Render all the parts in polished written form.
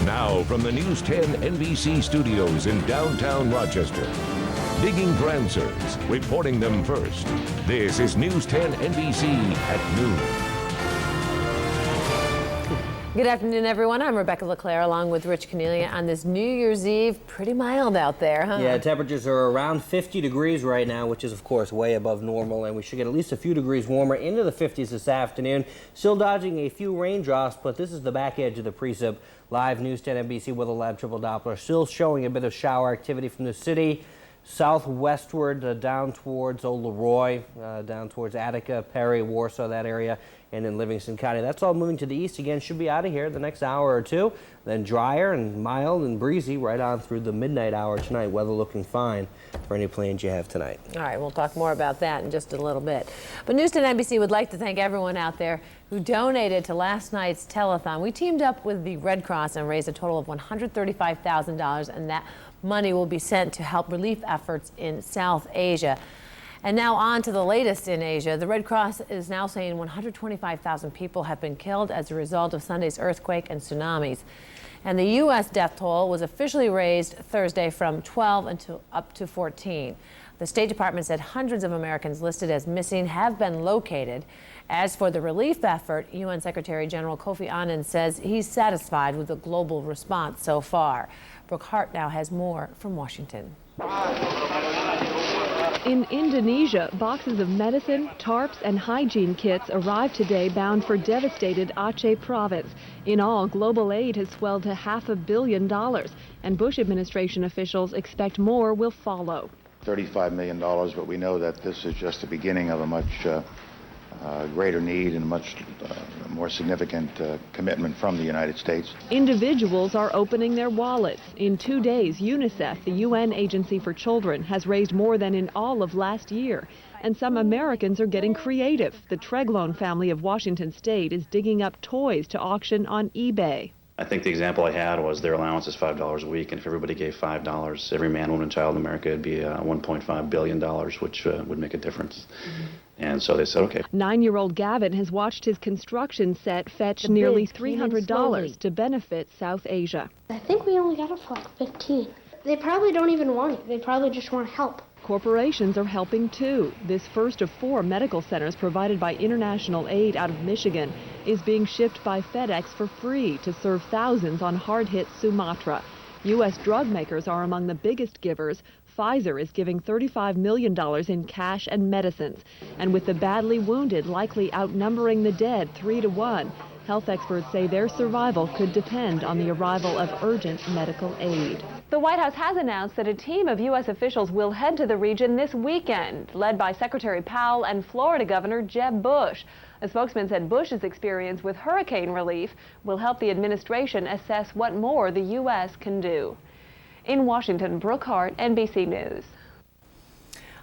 Now from the News 10 NBC studios in downtown Rochester. Digging for answers, reporting them first. This is News 10 NBC at noon. Good afternoon, everyone. I'm Rebecca LeClaire along with Rich Cornelia on this New Year's Eve. Pretty mild out there, huh? Yeah, temperatures are around 50 degrees right now, which is, of course, way above normal, and we should get at least a few degrees warmer into the 50s this afternoon. Still dodging a few raindrops, but this is the back edge of the precip. Live News 10 NBC Weather Lab Triple Doppler still showing a bit of shower activity from the city. Southwestward down towards Old Leroy, down towards Attica, Perry, Warsaw, that area, and in Livingston County. That's all moving to the east again. Should be out of here the next hour or two. Then drier and mild and breezy right on through the midnight hour tonight. Weather looking fine for any plans you have tonight. All right, we'll talk more about that in just a little bit. But News 10 NBC would like to thank everyone out there who donated to last night's telethon. We teamed up with the Red Cross and raised a total of $135,000, and that money will be sent to help relief efforts in South Asia. And now on to the latest in Asia. The Red Cross is now saying 125,000 people have been killed as a result of Sunday's earthquake and tsunamis. And the U.S. death toll was officially raised Thursday from 12 up to 14. The State Department said hundreds of Americans listed as missing have been located. As for the relief effort, UN Secretary General Kofi Annan says he's satisfied with the global response so far. Brooke Hart now has more from Washington. In Indonesia, boxes of medicine, tarps, and hygiene kits arrived today bound for devastated Aceh province. In all, global aid has swelled to $500 million, and Bush administration officials expect more will follow. $35 million, but we know that this is just the beginning of a much greater need and a much more significant commitment from the United States. Individuals are opening their wallets. In 2 days, UNICEF, the UN Agency for Children, has raised more than in all of last year. And some Americans are getting creative. The Treglone family of Washington State is digging up toys to auction on eBay. I think the example I had was their allowance is $5 a week, and if everybody gave $5, every man, woman, and child in America, it'd be $1.5 billion, which would make a difference. And so they said, okay. 9-year-old Gavin has watched his construction set fetch nearly $300 to benefit South Asia. I think we only got it for like 15. They probably don't even want it. They probably just want help. Corporations are helping too. This first of 4 medical centers provided by international aid out of Michigan is being shipped by FedEx for free to serve thousands on hard-hit Sumatra. U.S. drug makers are among the biggest givers. Pfizer is giving $35 million in cash and medicines. And with the badly wounded likely outnumbering the dead 3 to 1, health experts say their survival could depend on the arrival of urgent medical aid. The White House has announced that a team of U.S. officials will head to the region this weekend, led by Secretary Powell and Florida Governor Jeb Bush. A spokesman said Bush's experience with hurricane relief will help the administration assess what more the U.S. can do. In Washington, Brooke Hart, NBC News.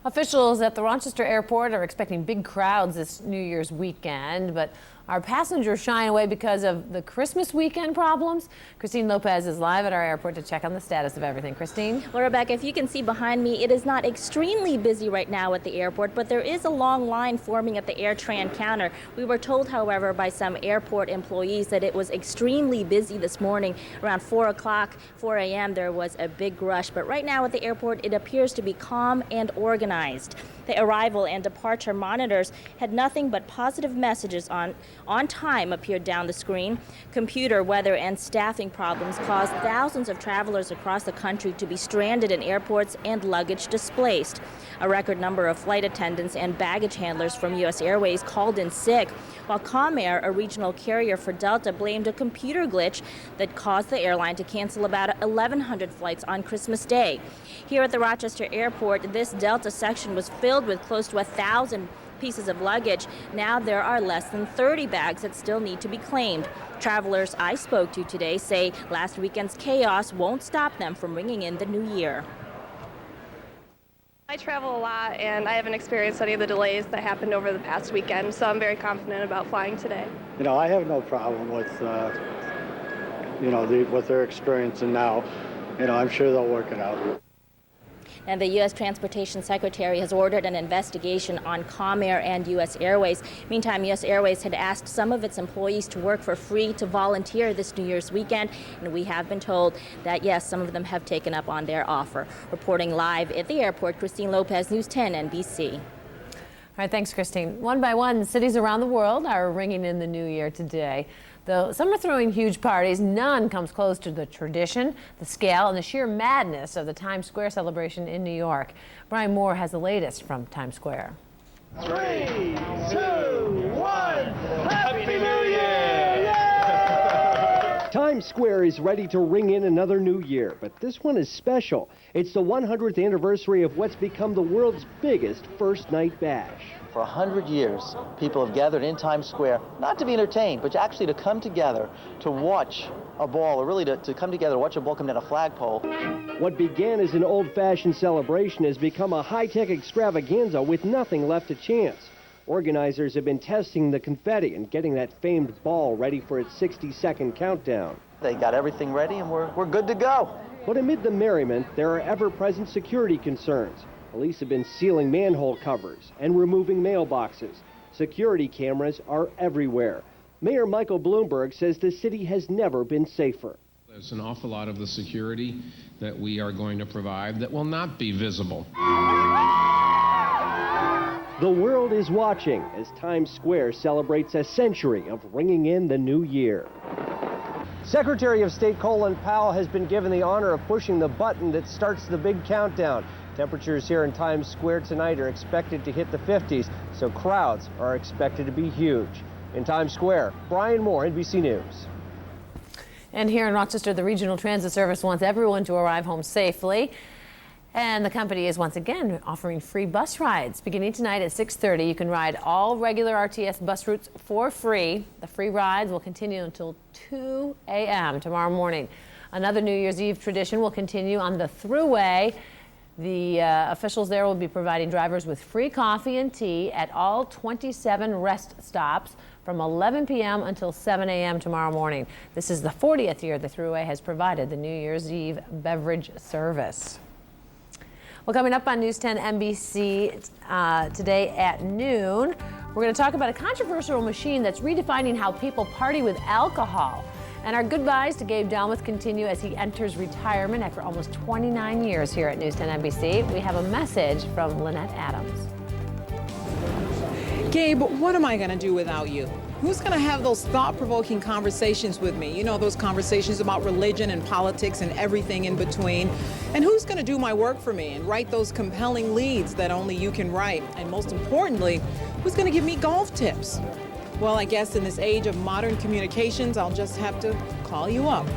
Officials at the Rochester Airport are expecting big crowds this New Year's weekend, but our passengers shying away because of the Christmas weekend problems. Christine Lopez is live at our airport to check on the status of everything. Christine? Well, Rebecca, if you can see behind me, it is not extremely busy right now at the airport, but there is a long line forming at the AirTran counter. We were told, however, by some airport employees that it was extremely busy this morning. Around 4 a.m., there was a big rush. But right now at the airport, it appears to be calm and organized. The arrival and departure monitors had nothing but positive messages on time appeared down the screen. Computer, weather, and staffing problems caused thousands of travelers across the country to be stranded in airports and luggage displaced. A record number of flight attendants and baggage handlers from U.S. Airways called in sick, while Comair, a regional carrier for Delta, blamed a computer glitch that caused the airline to cancel about 1,100 flights on Christmas Day. Here at the Rochester Airport, this Delta section was filled with close to 1,000 pieces of luggage. Now there are less than 30 bags that still need to be claimed. Travelers I spoke to today say last weekend's chaos won't stop them from ringing in the new year. I travel a lot, and I haven't experienced any of the delays that happened over the past weekend, so I'm very confident about flying today. You know, I have no problem with, what they're experiencing now. You know, I'm sure they'll work it out. And the U.S. Transportation Secretary has ordered an investigation on Comair and U.S. Airways. Meantime, U.S. Airways had asked some of its employees to work for free to volunteer this New Year's weekend, and we have been told that, yes, some of them have taken up on their offer. Reporting live at the airport, Christine Lopez, News 10 NBC. All right, thanks, Christine. One by one, cities around the world are ringing in the new year today. Though some are throwing huge parties, none comes close to the tradition, the scale, and the sheer madness of the Times Square celebration in New York. Brian Moore has the latest from Times Square. 3, 2, 1, Happy New Year! Times Square is ready to ring in another new year, but this one is special. It's the 100th anniversary of what's become the world's biggest first night bash. For 100 years, people have gathered in Times Square, not to be entertained, but actually to come together to watch a ball, or really to come together to watch a ball come down a flagpole. What began as an old-fashioned celebration has become a high-tech extravaganza with nothing left to chance. Organizers have been testing the confetti and getting that famed ball ready for its 60-second countdown. They got everything ready and we're good to go. But amid the merriment, there are ever-present security concerns. Police have been sealing manhole covers and removing mailboxes. Security cameras are everywhere. Mayor Michael Bloomberg says the city has never been safer. There's an awful lot of the security that we are going to provide that will not be visible. The world is watching as Times Square celebrates a century of ringing in the new year. Secretary of State Colin Powell has been given the honor of pushing the button that starts the big countdown. Temperatures here in Times Square tonight are expected to hit the 50s, so crowds are expected to be huge. In Times Square, Brian Moore, NBC News. And here in Rochester, the Regional Transit Service wants everyone to arrive home safely. And the company is once again offering free bus rides. Beginning tonight at 6:30, you can ride all regular RTS bus routes for free. The free rides will continue until 2 a.m. tomorrow morning. Another New Year's Eve tradition will continue on the Thruway. The officials there will be providing drivers with free coffee and tea at all 27 rest stops from 11 p.m. until 7 a.m. tomorrow morning. This is the 40th year the Thruway has provided the New Year's Eve beverage service. Well, coming up on News 10 NBC today at noon, we're going to talk about a controversial machine that's redefining how people party with alcohol. And our goodbyes to Gabe Dalmath continue as he enters retirement after almost 29 years here at News 10 NBC. We have a message from Lynette Adams. Gabe, what am I going to do without you? Who's going to have those thought-provoking conversations with me? You know, those conversations about religion and politics and everything in between. And who's going to do my work for me and write those compelling leads that only you can write? And most importantly, who's going to give me golf tips? Well, I guess in this age of modern communications, I'll just have to call you up.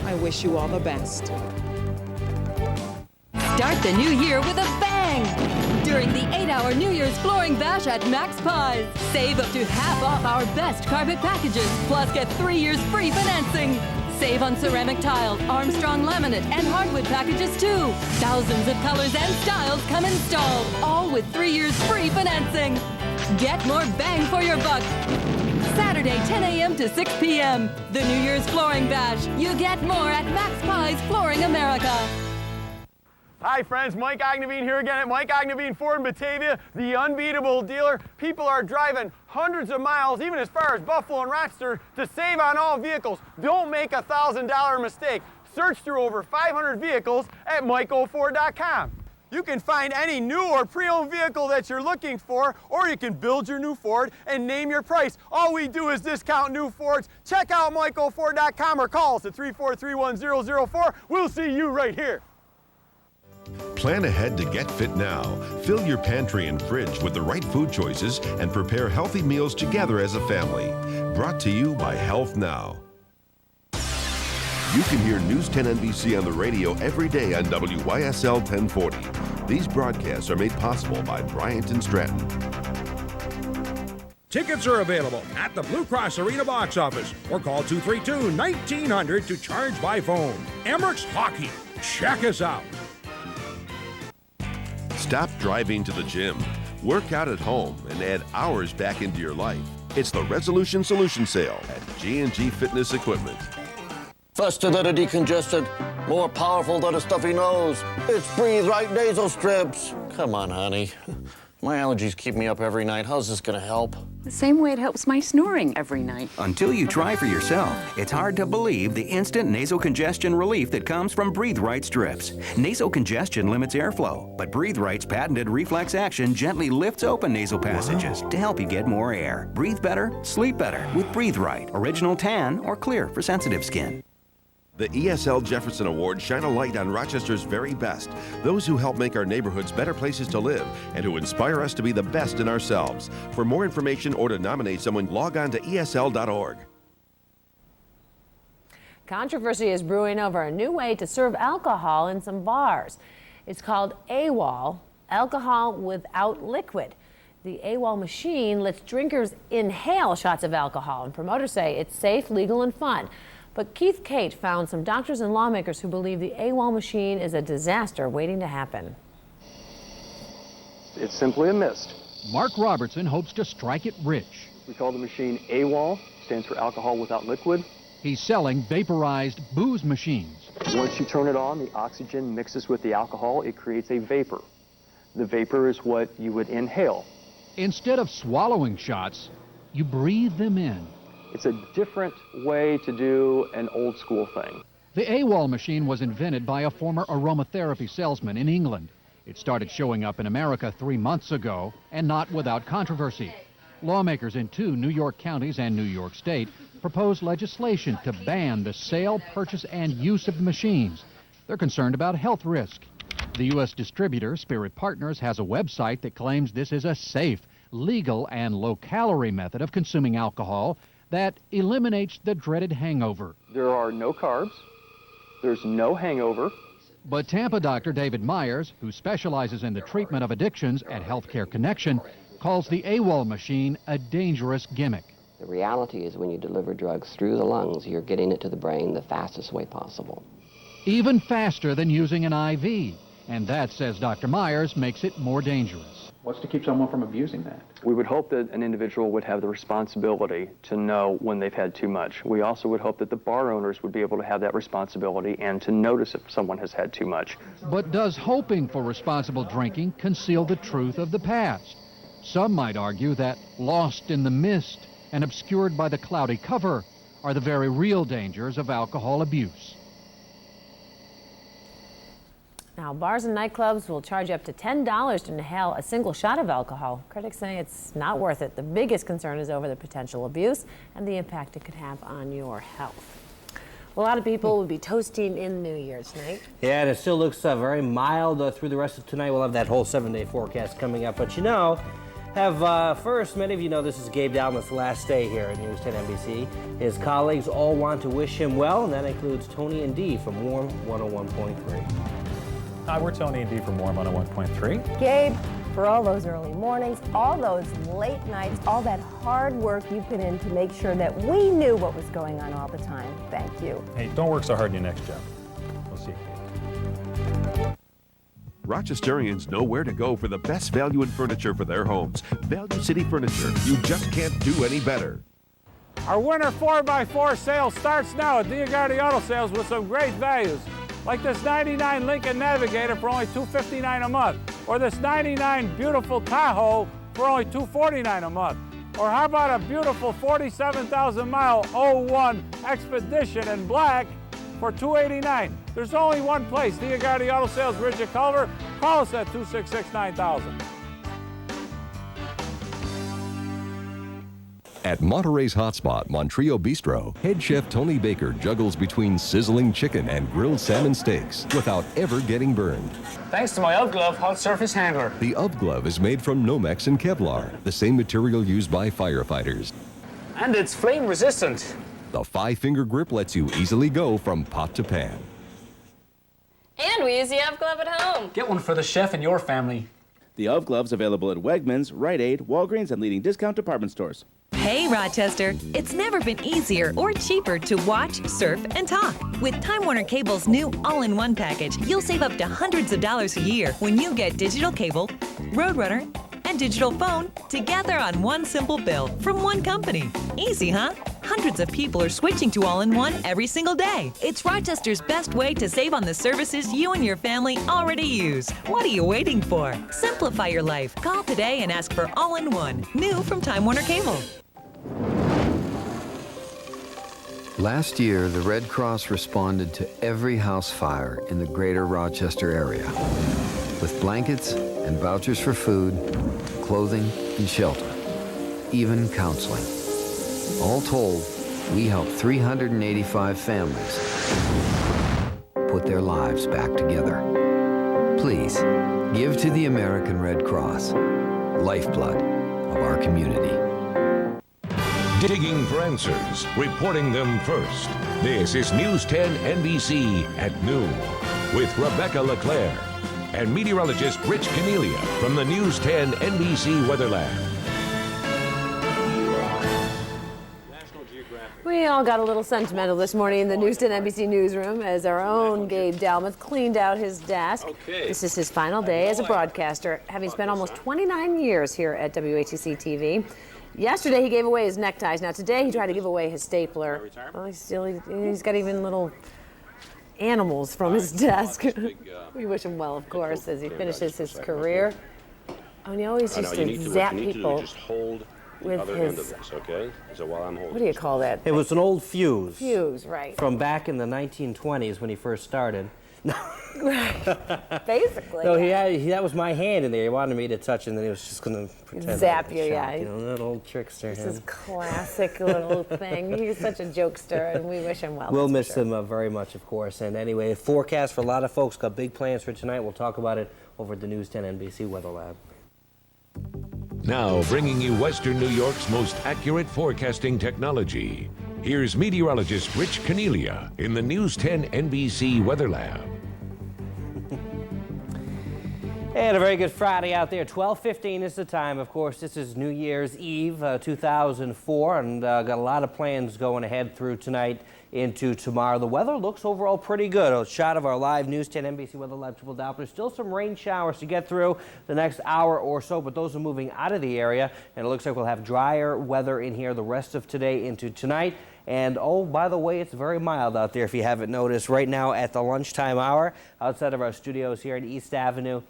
I wish you all the best. Start the new year with a bang! During the 8-hour New Year's Flooring Bash at Max Pies. Save up to half off our best carpet packages, plus get 3 years free financing. Save on ceramic tiles, Armstrong laminate, and hardwood packages too. Thousands of colors and styles come installed, all with 3 years free financing. Get more bang for your buck. Saturday, 10 a.m. to 6 p.m. The New Year's Flooring Bash. You get more at Max Pies Flooring America. Hi friends, Mike Ogneveen here again at Mike Ogneveen Ford in Batavia, the unbeatable dealer. People are driving hundreds of miles, even as far as Buffalo and Rochester, to save on all vehicles. Don't make a $1,000 mistake. Search through over 500 vehicles at MikeOFord.com. You can find any new or pre-owned vehicle that you're looking for, or you can build your new Ford and name your price. All we do is discount new Fords. Check out MikeOFord.com or call us at 343-1004. We'll see you right here. Plan ahead to get fit now. Fill your pantry and fridge with the right food choices and prepare healthy meals together as a family. Brought to you by Health Now. You can hear News 10 NBC on the radio every day on WYSL 1040. These broadcasts are made possible by Bryant and Stratton. Tickets are available at the Blue Cross Arena box office or call 232-1900 to charge by phone. Emmerich Hockey. Check us out. Stop driving to the gym. Work out at home and add hours back into your life. It's the Resolution Solution Sale at G&G Fitness Equipment. First to the decongestant, More powerful than a stuffy nose. It's Breathe Right nasal strips. Come on, honey. My allergies keep me up every night. How's this gonna help? The same way it helps my snoring every night. Until you try for yourself, it's hard to believe the instant nasal congestion relief that comes from Breathe Right strips. Nasal congestion limits airflow, but Breathe Right's patented reflex action gently lifts open nasal passages to help you get more air. Breathe better, sleep better with Breathe Right. Original tan or clear for sensitive skin. The ESL Jefferson Awards shine a light on Rochester's very best, those who help make our neighborhoods better places to live and who inspire us to be the best in ourselves. For more information or to nominate someone, log on to esl.org. Controversy is brewing over a new way to serve alcohol in some bars. It's called AWOL, alcohol without liquid. The AWOL machine lets drinkers inhale shots of alcohol, and promoters say it's safe, legal, and fun. But Keith Cate found some doctors and lawmakers who believe the AWOL machine is a disaster waiting to happen. It's simply a mist. Mark Robertson hopes to strike it rich. We call the machine AWOL, stands for alcohol without liquid. He's selling vaporized booze machines. Once you turn it on, the oxygen mixes with the alcohol. It creates a vapor. The vapor is what you would inhale. Instead of swallowing shots, you breathe them in. It's a different way to do an old school thing. The AWOL machine was invented by a former aromatherapy salesman in England. It started showing up in America 3 months ago, and not without controversy. Lawmakers in 2 New York counties and New York State proposed legislation to ban the sale, purchase, and use of the machines. They're concerned about health risk. The U.S. distributor, Spirit Partners, has a website that claims this is a safe, legal, and low-calorie method of consuming alcohol that eliminates the dreaded hangover. There are no carbs. There's no hangover. But Tampa doctor David Myers, who specializes in the treatment of addictions at Healthcare Connection, calls the AWOL machine a dangerous gimmick. The reality is when you deliver drugs through the lungs, you're getting it to the brain the fastest way possible. Even faster than using an IV. And that, says Dr. Myers, makes it more dangerous. What's to keep someone from abusing that? We would hope that an individual would have the responsibility to know when they've had too much. We also would hope that the bar owners would be able to have that responsibility and to notice if someone has had too much. But does hoping for responsible drinking conceal the truth of the past? Some might argue that lost in the mist and obscured by the cloudy cover are the very real dangers of alcohol abuse. Now, bars and nightclubs will charge up to $10 to inhale a single shot of alcohol. Critics say it's not worth it. The biggest concern is over the potential abuse and the impact it could have on your health. Well, a lot of people will be toasting in New Year's night. Yeah, and it still looks very mild through the rest of tonight. We'll have that whole 7-day forecast coming up. But you know, first, many of you know this is Gabe Dalmass' last day here at News 10 NBC. His colleagues all want to wish him well, and that includes Tony and Dee from Warm 101.3. Hi, we're Tony and Dee from Warm 101.3. Gabe, for all those early mornings, all those late nights, all that hard work you put in to make sure that we knew what was going on all the time. Thank you. Hey, don't work so hard in your next job. We'll see you. Rochesterians know where to go for the best value in furniture for their homes. Value City Furniture. You just can't do any better. Our winter 4x4 sale starts now at Diagardi Auto Sales with some great values. Like this 99 Lincoln Navigator for only $259 a month. Or this 99 beautiful Tahoe for only $249 a month. Or how about a beautiful 47,000-mile 01 Expedition in black for $289. There's only one place, Diagardi Auto Sales, Ridge of Culver. Call us at 266-9000. At Monterey's Hotspot, Montreal Bistro, head chef Tony Baker juggles between sizzling chicken and grilled salmon steaks without ever getting burned. Thanks to my UV Glove hot surface handler. The UV Glove is made from Nomex and Kevlar, the same material used by firefighters. And it's flame resistant. The 5-finger grip lets you easily go from pot to pan. And we use the UV Glove at home. Get one for the chef and your family. The UV Glove's available at Wegmans, Rite Aid, Walgreens, and leading discount department stores. Hey, Rochester, it's never been easier or cheaper to watch, surf, and talk. With Time Warner Cable's new all-in-one package, you'll save up to hundreds of dollars a year when you get digital cable, Roadrunner, and digital phone together on one simple bill from one company. Easy, huh? Hundreds of people are switching to all-in-one every single day. It's Rochester's best way to save on the services you and your family already use. What are you waiting for? Simplify your life. Call today and ask for all-in-one. New from Time Warner Cable. Last year, the Red Cross responded to every house fire in the greater Rochester area with blankets and vouchers for food, clothing, and shelter, even counseling. All told, we helped 385 families put their lives back together. Please, give to the American Red Cross, lifeblood of our community. Digging for answers, reporting them first. This is News 10 NBC at noon with Rebecca LeClaire and meteorologist Rich Cornelia from the News 10 NBC Weather Lab. We all got a little sentimental this morning in the News 10 NBC newsroom as our own Gabe Dalmath cleaned out his desk. This is his final day as a broadcaster, having spent almost 29 years here at WHEC-TV. Yesterday, he gave away his neckties. Now, today, he tried to give away his stapler. Well, he's got even little animals from his desk. We wish him well, of course, as he finishes his career. Oh, and he always used to zap people with his... Okay? So while I'm holding... What do you call that? It was an old fuse. Fuse, right. From back in the 1920s when he first started. Basically. No, that was my hand in there. He wanted me to touch it, and then he was just going to pretend. Zap you, yeah. You know, that old trickster. This is classic little thing. He's such a jokester, and we wish him well. We'll miss him very much, of course. And anyway, forecast for a lot of folks. Got big plans for tonight. We'll talk about it over at the News 10 NBC Weather Lab. Now, bringing you Western New York's most accurate forecasting technology. Here's meteorologist Rich Cornelia in the News 10 NBC Weather Lab. And a very good Friday out there. 12:15 is the time. Of course, this is New Year's Eve, 2004, and got a lot of plans going ahead through tonight into tomorrow. The weather looks overall pretty good. A shot of our live News 10 NBC Weather Lab triple Doppler. Still some rain showers to get through the next hour or so, but those are moving out of the area, and it looks like we'll have drier weather in here the rest of today into tonight. And oh, by the way, it's very mild out there if you haven't noticed. Right now at the lunchtime hour outside of our studios here at East Avenue,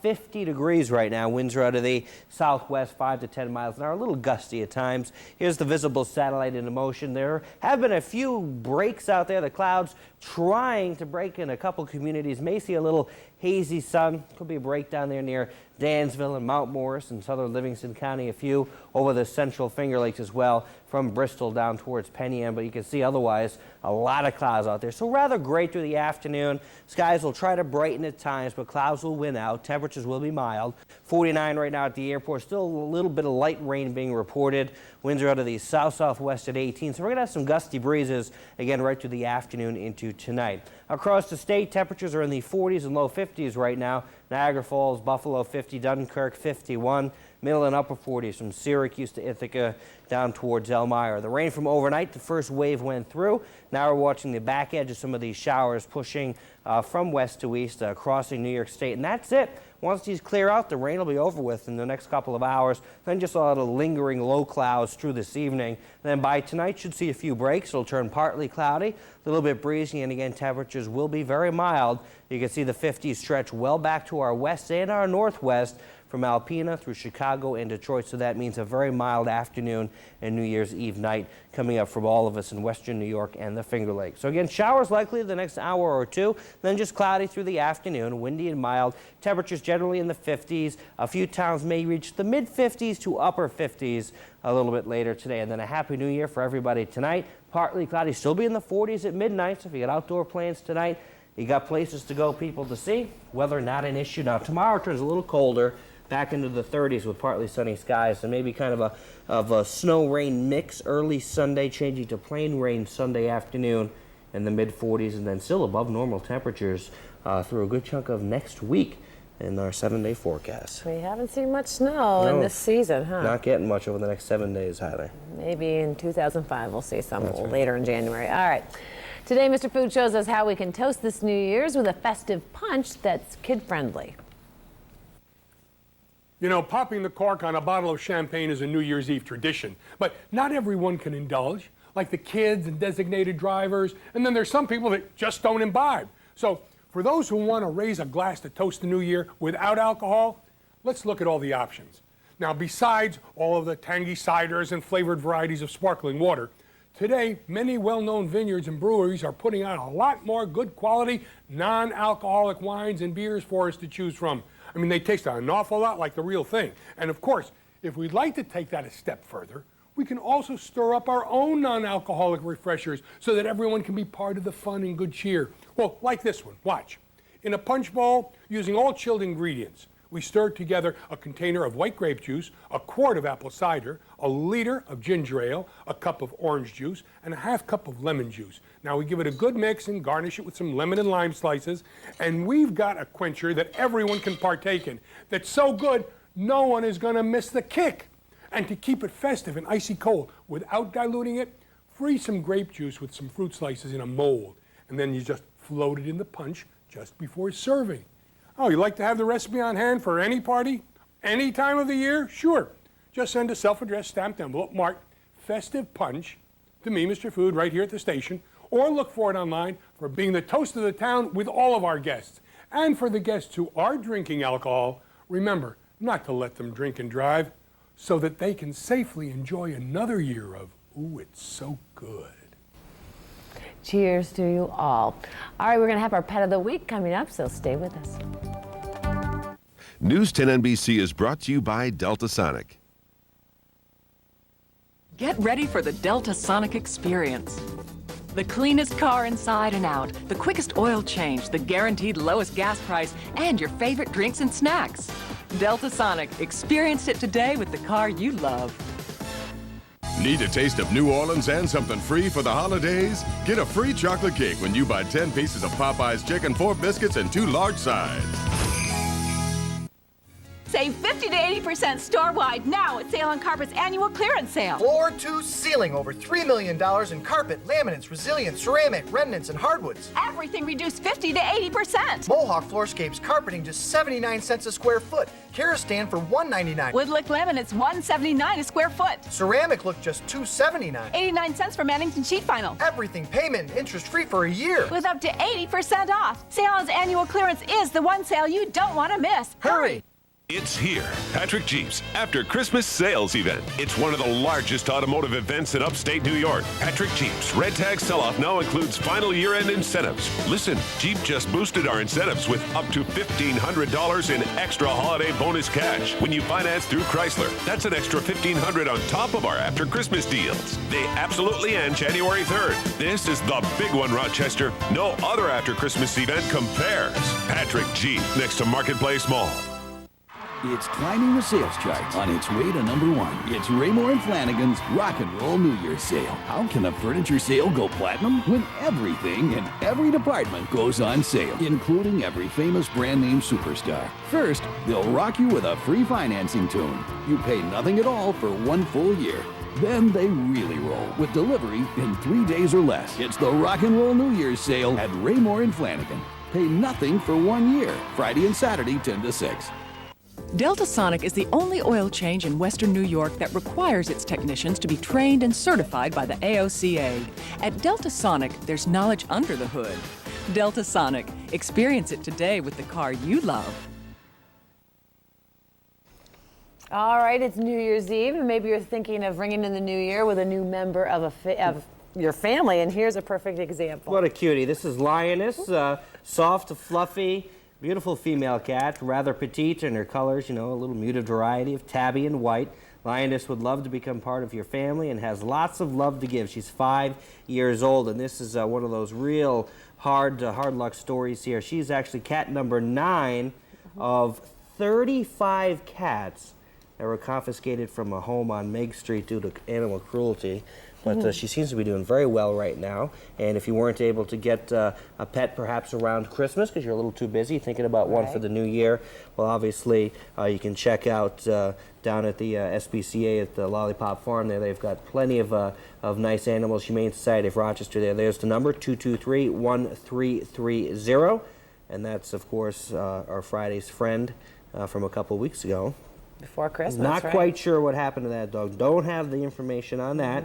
50 degrees right now. Winds are out of the southwest, 5 to 10 miles an hour, a little gusty at times. Here's the visible satellite in motion. There have been a few breaks out there. The clouds trying to break in a couple communities. May see a little hazy sun. Could be a break down there near Dansville and Mount Morris and southern Livingston County. A few over the central Finger Lakes as well, from Bristol down towards Penn Yan. But you can see otherwise a lot of clouds out there. So rather gray through the afternoon. Skies will try to brighten at times, but clouds will win out. Temperatures will be mild. 49 right now at the airport. Still a little bit of light rain being reported. Winds are out of the south-southwest at 18. So we're going to have some gusty breezes again right through the afternoon into tonight. Across the state, temperatures are in the 40s and low 50s right now. Niagara Falls, Buffalo 50, Dunkirk 51, middle and upper 40s from Syracuse to Ithaca down towards Elmira. The rain from overnight, the first wave went through. Now we're watching the back edge of some of these showers pushing from west to east, crossing New York State, and that's it. Once these clear out, the rain will be over with in the next couple of hours. Then just a lot of lingering low clouds through this evening. And then by tonight, should see a few breaks. It'll turn partly cloudy, a little bit breezy, and again, temperatures will be very mild. You can see the 50s stretch well back to our west and our northwest, from Alpena through Chicago and Detroit. So that means a very mild afternoon and New Year's Eve night coming up from all of us in western New York and the Finger Lakes. So again, showers likely the next hour or two, then just cloudy through the afternoon, windy and mild. Temperatures generally in the 50s. A few towns may reach the mid-50s to upper 50s a little bit later today. And then a Happy New Year for everybody tonight. Partly cloudy, still be in the 40s at midnight. So if you got outdoor plans tonight, you got places to go, people to see. Weather not an issue. Now tomorrow turns a little colder, back into the 30s with partly sunny skies, and maybe kind of a snow-rain mix early Sunday, changing to plain rain Sunday afternoon in the mid-40s, and then still above normal temperatures through a good chunk of next week in our 7-day forecast. We haven't seen much snow in this season, huh? Not getting much over the next 7 days, either. Maybe in 2005 we'll see some later in January. All right. Today, Mr. Food shows us how we can toast this New Year's with a festive punch that's kid-friendly. You know, popping the cork on a bottle of champagne is a New Year's Eve tradition, but not everyone can indulge. like the kids and designated drivers, and then there's some people that just don't imbibe. So for those who want to raise a glass to toast the new year without alcohol, let's look at all the options. Now, besides all of the tangy ciders and flavored varieties of sparkling water, today, many well-known vineyards and breweries are putting out a lot more good quality, non-alcoholic wines and beers for us to choose from. I mean, they taste an awful lot like the real thing. And of course, if we'd like to take that a step further, we can also stir up our own non-alcoholic refreshers so that everyone can be part of the fun and good cheer. Well, like this one, watch. In a punch bowl, using all chilled ingredients, we stirred together a container of white grape juice, a quart of apple cider, a liter of ginger ale, a cup of orange juice, and a half cup of lemon juice. Now we give it a good mix and garnish it with some lemon and lime slices, and we've got a quencher that everyone can partake in. That's so good, no one is going to miss the kick. And to keep it festive and icy cold without diluting it, freeze some grape juice with some fruit slices in a mold, and then you just float it in the punch just before serving. Oh, you like to have the recipe on hand for any party, any time of the year? Sure. Just send a self-addressed stamped envelope marked Festive Punch to me, Mr. Food, right here at the station, or look for it online for being the toast of the town with all of our guests. And for the guests who are drinking alcohol, remember not to let them drink and drive so that they can safely enjoy another year of, ooh, it's so good. Cheers to you all. All right, we're going to have our Pet of the Week coming up, so stay with us. News 10 NBC is brought to you by Delta Sonic. Get ready for the Delta Sonic experience. The cleanest car inside and out, the quickest oil change, the guaranteed lowest gas price, and your favorite drinks and snacks. Delta Sonic. Experience it today with the car you love. Need a taste of New Orleans and something free for the holidays? Get a free chocolate cake when you buy 10 pieces of Popeye's chicken, 4 biscuits, and 2 large sides. Save 50 to 80% store-wide now at Sale on Carpet's annual clearance sale. Floor to ceiling, over $3 million in carpet, laminates, resilience, ceramic, remnants, and hardwoods. Everything reduced 50 to 80%. Mohawk Floorscapes carpeting just 79 cents a square foot. Kerastane for $1.99. Woodlick laminates $1.79 a square foot. Ceramic look just $2.79. 89 cents for Mannington Sheet Vinyl. Everything payment and interest-free for a year. With up to 80% off. Sale's annual clearance is the one sale you don't want to miss. Hurry! It's here, Patrick Jeep's After Christmas Sales Event. It's one of the largest automotive events in upstate New York. Patrick Jeep's Red Tag Sell-Off now includes final year-end incentives. Listen, Jeep just boosted our incentives with up to $1,500 in extra holiday bonus cash when you finance through Chrysler. That's an extra $1,500 on top of our After Christmas deals. They absolutely end January 3rd. This is the big one, Rochester. No other After Christmas event compares. Patrick Jeep, next to Marketplace Mall. It's climbing the sales charts on its way to #1. It's Raymore and Flanagan's Rock and Roll New Year's Sale. How can a furniture sale go platinum when everything in every department goes on sale, including every famous brand name superstar? First, they'll rock you with a free financing tune. You pay nothing at all for 1 full year. Then they really roll with delivery in 3 days or less. It's the Rock and Roll New Year's Sale at Raymore and Flanagan. Pay nothing for 1 year. Friday and Saturday, 10 to 6. Delta Sonic is the only oil change in Western New York that requires its technicians to be trained and certified by the AOCA. At Delta Sonic, there's knowledge under the hood. Delta Sonic. Experience it today with the car you love. All right, it's New Year's Eve, and maybe you're thinking of ringing in the new year with a new member of your family, and here's a perfect example. What a cutie. This is Lioness, soft, fluffy, beautiful female cat, rather petite in her colors, you know, a little muted variety of tabby and white. Lioness would love to become part of your family and has lots of love to give. She's 5 years old, and this is one of those real hard luck stories here. She's actually cat number 9 of 35 cats that were confiscated from a home on Meg Street due to animal cruelty. But she seems to be doing very well right now. And if you weren't able to get a pet perhaps around Christmas because you're a little too busy thinking about one for the new year, well, obviously you can check out down at the SPCA at the Lollipop Farm there. They've got plenty of nice animals. Humane Society of Rochester there. There's the number, 223-1330. And that's, of course, our Friday's friend from a couple weeks ago. Before Christmas, Not quite sure what happened to that dog. Don't have the information on that.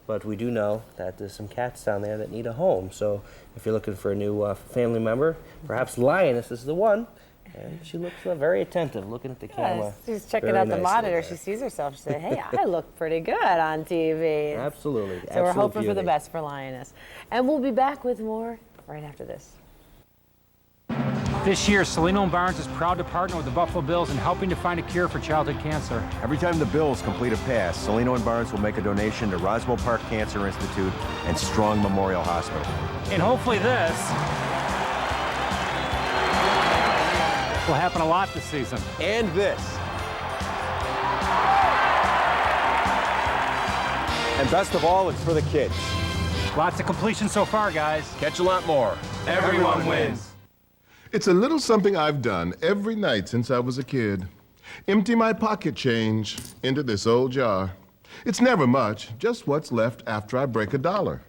but we do know that there's some cats down there that need a home. So if you're looking for a new family member, perhaps Lioness is the one. And she looks very attentive, looking at the camera. She's checking out the monitor. She sees herself. She said, hey, I look pretty good on TV. Absolutely. So we're hoping for the best for Lioness. And we'll be back with more right after this. This year, Celino & Barnes is proud to partner with the Buffalo Bills in helping to find a cure for childhood cancer. Every time the Bills complete a pass, Celino & Barnes will make a donation to Roswell Park Cancer Institute and Strong Memorial Hospital. And hopefully this will happen a lot this season. And this. And best of all, it's for the kids. Lots of completion so far, guys. Catch a lot more. Everyone wins. It's a little something I've done every night since I was a kid. Empty my pocket change into this old jar. It's never much, just what's left after I break $1.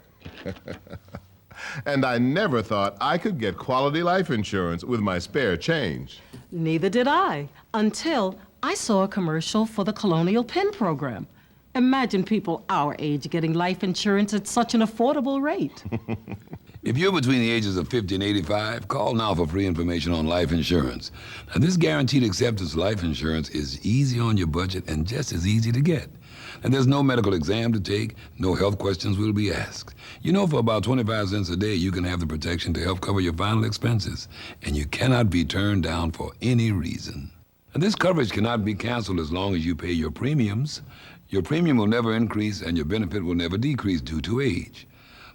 And I never thought I could get quality life insurance with my spare change. Neither did I, until I saw a commercial for the Colonial Penn program. Imagine people our age getting life insurance at such an affordable rate. If you're between the ages of 50 and 85, call now for free information on life insurance. Now, this guaranteed acceptance life insurance is easy on your budget and just as easy to get. And there's no medical exam to take, no health questions will be asked. You know, for about 25 cents a day, you can have the protection to help cover your final expenses, and you cannot be turned down for any reason. And this coverage cannot be canceled as long as you pay your premiums. Your premium will never increase, and your benefit will never decrease due to age.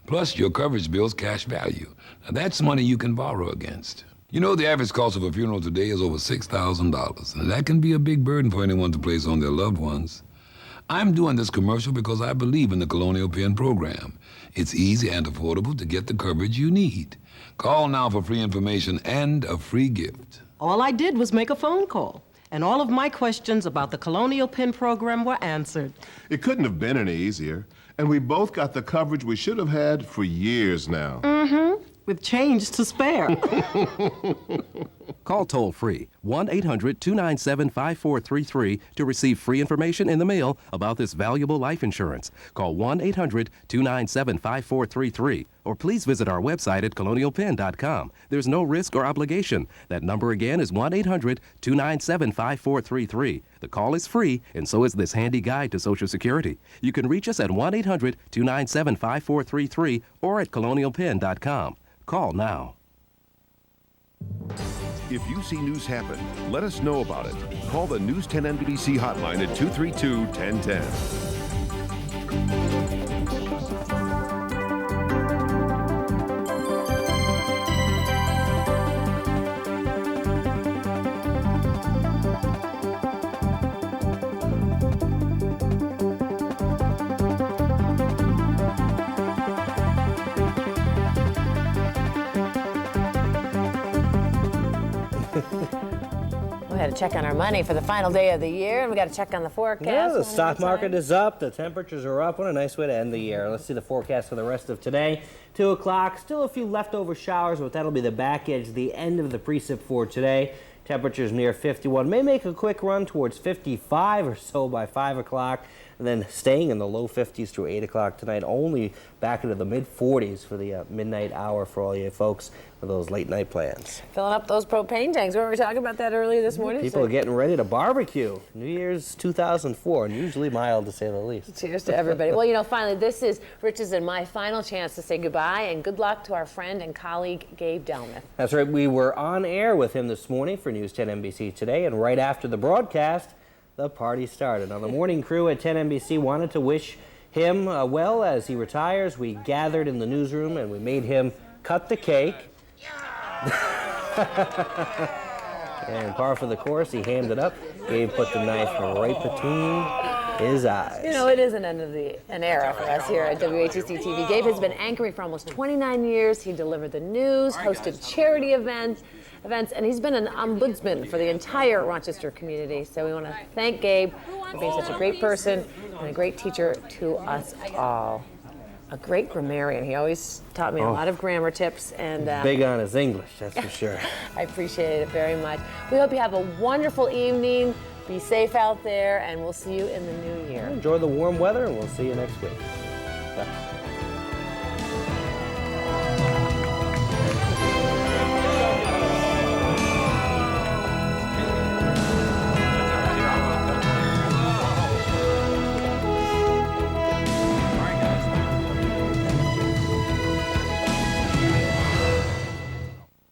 Plus, your coverage builds cash value. Now, that's money you can borrow against. You know, the average cost of a funeral today is over $6,000, and that can be a big burden for anyone to place on their loved ones. I'm doing this commercial because I believe in the Colonial Penn program. It's easy and affordable to get the coverage you need. Call now for free information and a free gift. All I did was make a phone call, and all of my questions about the Colonial Penn program were answered. It couldn't have been any easier, and we both got the coverage we should have had for years now. Mm-hmm. With change to spare. Call toll-free 1-800-297-5433 to receive free information in the mail about this valuable life insurance. Call 1-800-297-5433 or please visit our website at colonialpenn.com. There's no risk or obligation. That number again is 1-800-297-5433. The call is free, and so is this handy guide to Social Security. You can reach us at 1-800-297-5433 or at colonialpenn.com. Call now. If you see news happen, let us know about it. Call the News 10 NBC hotline at 232-1010. We had to check on our money for the final day of the year, and we got to check on the forecast. Yeah, the stock market is up. The temperatures are up. What a nice way to end the year. Let's see the forecast for the rest of today. 2 o'clock, still a few leftover showers, but that'll be the back edge, the end of the precip for today. Temperatures near 51. May make a quick run towards 55 or so by 5 o'clock, and then staying in the low 50s through 8 o'clock tonight, only back into the mid-40s for the midnight hour for all you folks with those late night plans. Filling up those propane tanks. We were talking about that earlier this morning. People are getting ready to barbecue. New Year's 2004, unusually mild to say the least. Cheers to everybody. Well, you know, finally, this is Rich's and my final chance to say goodbye and good luck to our friend and colleague, Gabe Dalmath. That's right. We were on air with him this morning for News 10 NBC Today, and right after the broadcast, the party started. Now, the morning crew at 10 NBC wanted to wish him well as he retires. We gathered in the newsroom and we made him cut the cake. And par for the course, he hammed it up. Gabe put the knife right between his eyes. You know, it is an end of an era for us here at WHEC-TV. Gabe has been anchoring for almost 29 years. He delivered the news, hosted charity events, and he's been an ombudsman for the entire Rochester community. So we want to thank Gabe for being such a great person and a great teacher to us all. A great grammarian. He always taught me a lot of grammar tips. And big on his English, that's for sure. I appreciate it very much. We hope you have a wonderful evening. Be safe out there, and we'll see you in the new year. Enjoy the warm weather, and we'll see you next week. Yeah.